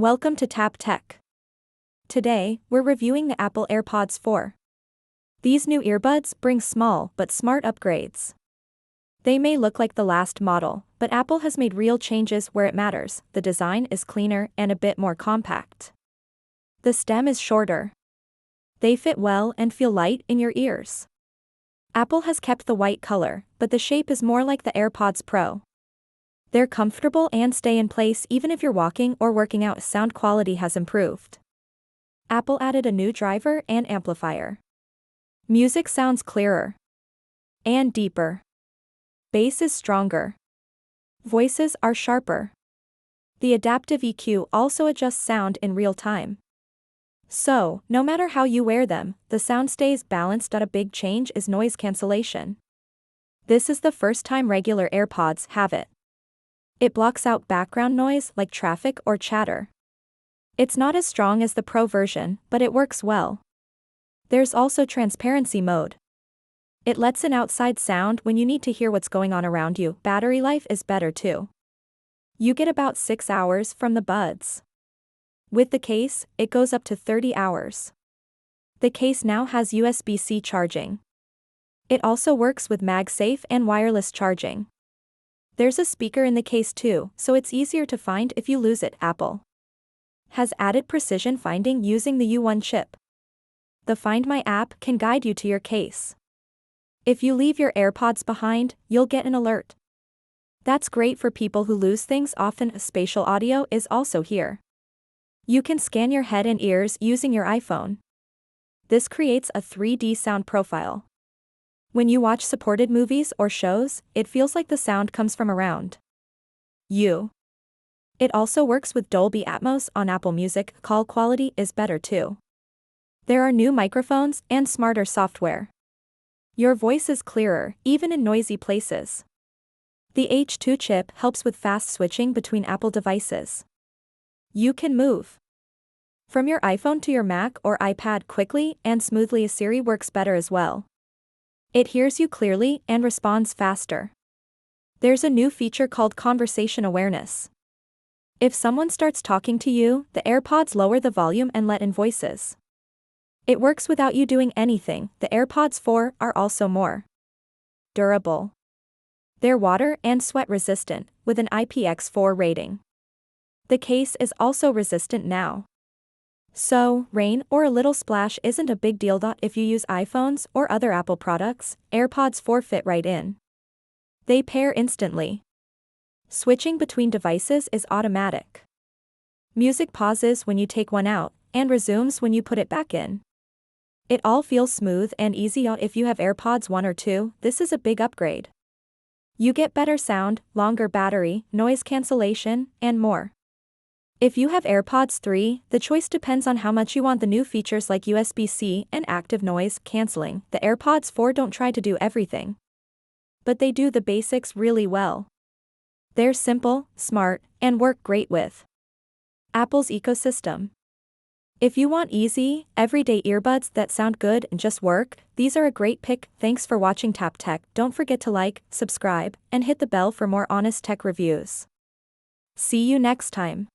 Welcome to Tap Tech. Today, we're reviewing the Apple AirPods 4. These new earbuds bring small but smart upgrades. They may look like the last model, but Apple has made real changes where it matters. The design is cleaner and a bit more compact. The stem is shorter. They fit well and feel light in your ears. Apple has kept the white color, but the shape is more like the AirPods Pro. They're comfortable and stay in place even if you're walking or working out. Sound quality has improved. Apple added a new driver and amplifier. Music sounds clearer and deeper. Bass is stronger. Voices are sharper. The adaptive EQ also adjusts sound in real time. So, no matter how you wear them, the sound stays balanced. A big change is noise cancellation. This is the first time regular AirPods have it. It blocks out background noise like traffic or chatter. It's not as strong as the Pro version, but it works well. There's also transparency mode. It lets in outside sound when you need to hear what's going on around you. Battery life is better too. You get about 6 hours from the buds. With the case, it goes up to 30 hours. The case now has USB-C charging. It also works with MagSafe and wireless charging. There's a speaker in the case too, so it's easier to find if you lose it. Apple has added precision finding using the U1 chip. The Find My app can guide you to your case. If you leave your AirPods behind, you'll get an alert. That's great for people who lose things often. Spatial audio is also here. You can scan your head and ears using your iPhone. This creates a 3D sound profile. When you watch supported movies or shows, it feels like the sound comes from around you. It also works with Dolby Atmos on Apple Music. Call quality is better too. There are new microphones and smarter software. Your voice is clearer, even in noisy places. The H2 chip helps with fast switching between Apple devices. You can move from your iPhone to your Mac or iPad quickly and smoothly. Siri works better as well. It hears you clearly and responds faster. There's a new feature called conversation awareness. If someone starts talking to you, the AirPods lower the volume and let in voices. It works without you doing anything. The AirPods 4 are also more durable. They're water and sweat resistant, with an IPX4 rating. The case is also resistant now. So, rain or a little splash isn't a big deal. If you use iPhones or other Apple products, AirPods 4 fit right in. They pair instantly. Switching between devices is automatic. Music pauses when you take one out, and resumes when you put it back in. It all feels smooth and easy. If you have AirPods 1 or 2, this is a big upgrade. You get better sound, longer battery, noise cancellation, and more. If you have AirPods 3, the choice depends on how much you want the new features like USB-C and active noise cancelling. The AirPods 4 don't try to do everything, but they do the basics really well. They're simple, smart, and work great with Apple's ecosystem. If you want easy, everyday earbuds that sound good and just work, these are a great pick. Thanks for watching Tap Tech. Don't forget to like, subscribe, and hit the bell for more honest tech reviews. See you next time.